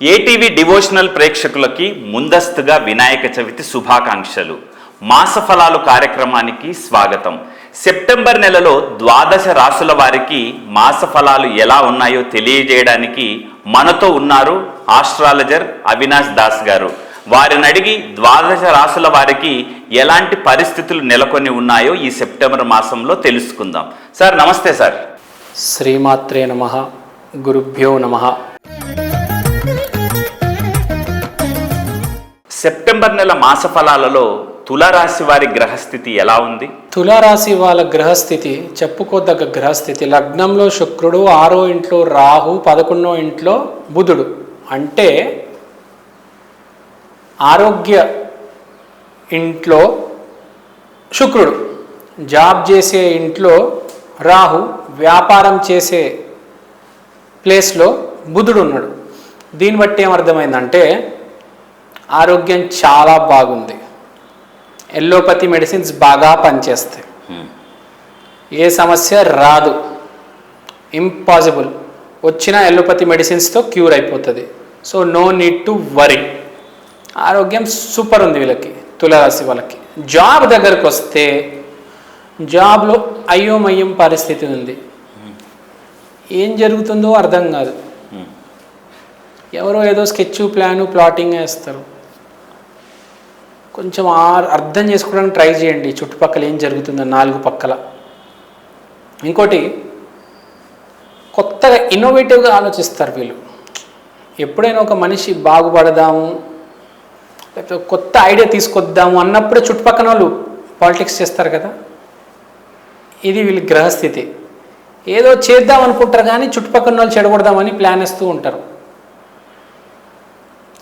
ATV devotional ప్రేక్షకులకి ముందస్తుగా వినాయక చవితి శుభాకాంక్షలు. మాస ఫలాలు కార్యక్రమానికి స్వాగతం. సెప్టెంబర్ నెలలో 12 రాసుల వారికి మాస ఫలాలు ఎలా ఉన్నాయో తెలియజేయడానికి మనతో ఉన్నారు ఆస్ట్రాలజర్ అవినాష్ దాస్ గారు. వారిని అడిగి 12 రాసుల వారికి ఎలాంటి పరిస్థితులు నెలకొని ఉన్నాయో ఈ సెప్టెంబర్ మాసంలో తెలుసుకుందాం. సార్ నమస్తే సార్. శ్రీమాత్రే నమః, గురుభ్యో నమః. సెప్టెంబర్ నెల మాస ఫలాలలో తులారాశి వారి గ్రహస్థితి ఎలా ఉంది? తులారాశి వాళ్ళ గ్రహస్థితి చెప్పుకోదగ్గ గ్రహస్థితి. లగ్నంలో శుక్రుడు, 6వ ఇంట్లో రాహు, 11వ ఇంట్లో బుధుడు. అంటే ఆరోగ్య ఇంట్లో శుక్రుడు, జాబ్ చేసే ఇంట్లో రాహు, వ్యాపారం చేసే ప్లేస్లో బుధుడు ఉన్నాడు. దీన్ని బట్టి ఏమర్థమైందంటే ఆరోగ్యం చాలా బాగుంది. ఎల్లోపతి మెడిసిన్స్ బాగా పనిచేస్తాయి. ఏ సమస్య రాదు, ఇంపాసిబుల్. వచ్చిన ఎల్లోపతి మెడిసిన్స్తో క్యూర్ అయిపోతుంది. So no need to worry. ఆరోగ్యం సూపర్ ఉంది వీళ్ళకి, తులారాశి వాళ్ళకి. జాబ్ దగ్గరకు వస్తే జాబ్లో అయోమయం పరిస్థితి ఉంది. ఏం జరుగుతుందో అర్థం కాదు. ఎవరో ఏదో స్కెచ్, ప్లాను, ప్లాటింగ్ వేస్తారు. కొంచెం అర్థం చేసుకోవడానికి ట్రై చేయండి, చుట్టుపక్కల ఏం జరుగుతుందో 4 పక్కల. ఇంకోటి, కొత్తగా ఇన్నోవేటివ్గా ఆలోచిస్తారు వీళ్ళు. ఎప్పుడైనా ఒక మనిషి బాగుపడదాము, లేకపోతే కొత్త ఐడియా తీసుకొద్దాము అన్నప్పుడే చుట్టుపక్కల వాళ్ళు పాలిటిక్స్ చేస్తారు కదా. ఇది వీళ్ళ గ్రహస్థితి. ఏదో చేద్దాం అనుకుంటారు కానీ చుట్టుపక్కల వాళ్ళు చెడగొడదామని ప్లాన్ వేస్తూ ఉంటారు.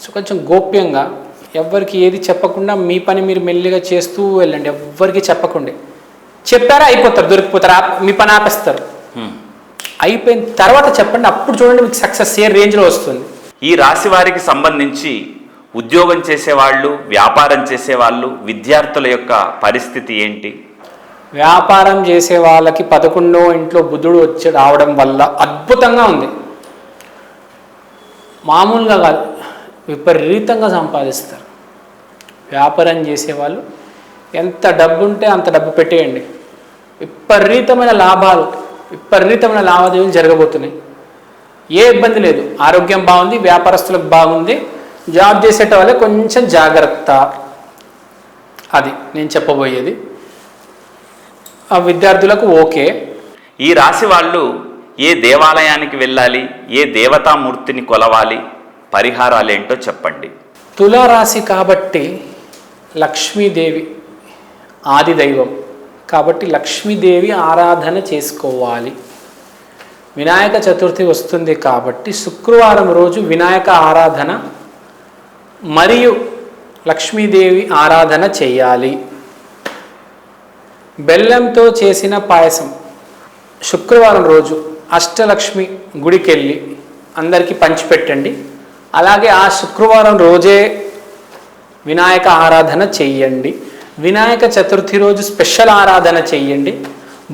సో కొంచెం గోప్యంగా, ఎవ్వరికి ఏది చెప్పకుండా మీ పని మీరు మెల్లిగా చేస్తూ వెళ్ళండి. ఎవ్వరికి చెప్పకుండా. చెప్పారా అయిపోతారు, దొరికిపోతారు, మీ పని ఆపేస్తారు. అయిపోయిన తర్వాత చెప్పండి, అప్పుడు చూడండి మీకు సక్సెస్ ఏ రేంజ్లో వస్తుంది. ఈ రాశి వారికి సంబంధించి ఉద్యోగం చేసేవాళ్ళు, వ్యాపారం చేసేవాళ్ళు, విద్యార్థుల యొక్క పరిస్థితి ఏంటి? వ్యాపారం చేసే వాళ్ళకి 11వ ఇంట్లో బుధుడు వచ్చి రావడం వల్ల అద్భుతంగా ఉంది. మామూలుగా కాదు, విపరీతంగా సంపాదిస్తారు. వ్యాపారం చేసేవాళ్ళు ఎంత డబ్బు ఉంటే అంత డబ్బు పెట్టేయండి. విపరీతమైన లాభాలు, విపరీతమైన లావాదేవీలు జరగబోతున్నాయి. ఏ ఇబ్బంది లేదు. ఆరోగ్యం బాగుంది, వ్యాపారస్తులకు బాగుంది. జాబ్ చేసేట వాళ్ళే కొంచెం జాగ్రత్త. అది నేను చెప్పబోయేది. ఆ విద్యార్థులకు ఓకే. ఈ రాశి వాళ్ళు ఏ దేవాలయానికి వెళ్ళాలి, ఏ దేవతామూర్తిని కొలవాలి, పరిహారాలు ఏంటో చెప్పండి. తులారాశి కాబట్టి లక్ష్మీదేవి ఆది దైవం కాబట్టి లక్ష్మీదేవి ఆరాధన చేసుకోవాలి. వినాయక చతుర్థి వస్తుంది కాబట్టి శుక్రవారం రోజు వినాయక ఆరాధన మరియు లక్ష్మీదేవి ఆరాధన చేయాలి. బెల్లంతో చేసిన పాయసం శుక్రవారం రోజు అష్టలక్ష్మి గుడికి వెళ్ళి అందరికీ పంచిపెట్టండి. అలాగే ఆ శుక్రవారం రోజే వినాయక ఆరాధన చెయ్యండి. వినాయక చతుర్థి రోజు స్పెషల్ ఆరాధన చెయ్యండి.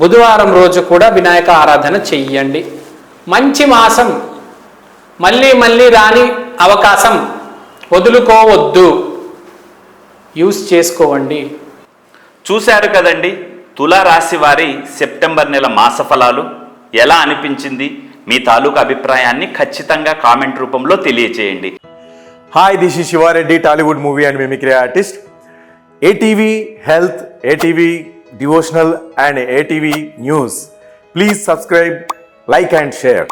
బుధవారం రోజు కూడా వినాయక ఆరాధన చెయ్యండి. మంచి మాసం, మళ్ళీ మళ్ళీ రాని అవకాశం వదులుకోవద్దు, యూస్ చేసుకోండి. చూశారు కదండి తులారాశి వారి సెప్టెంబర్ నెల మాస ఫలాలు. ఎలా అనిపించింది? మీ తాలూకు అభిప్రాయాన్ని ఖచ్చితంగా కామెంట్ రూపంలో తెలియచేయండి. Hi, this is Shiva Reddy, Tollywood movie and mimicry artist. ETV health, ETV devotional and ETV news. Please subscribe, like and share.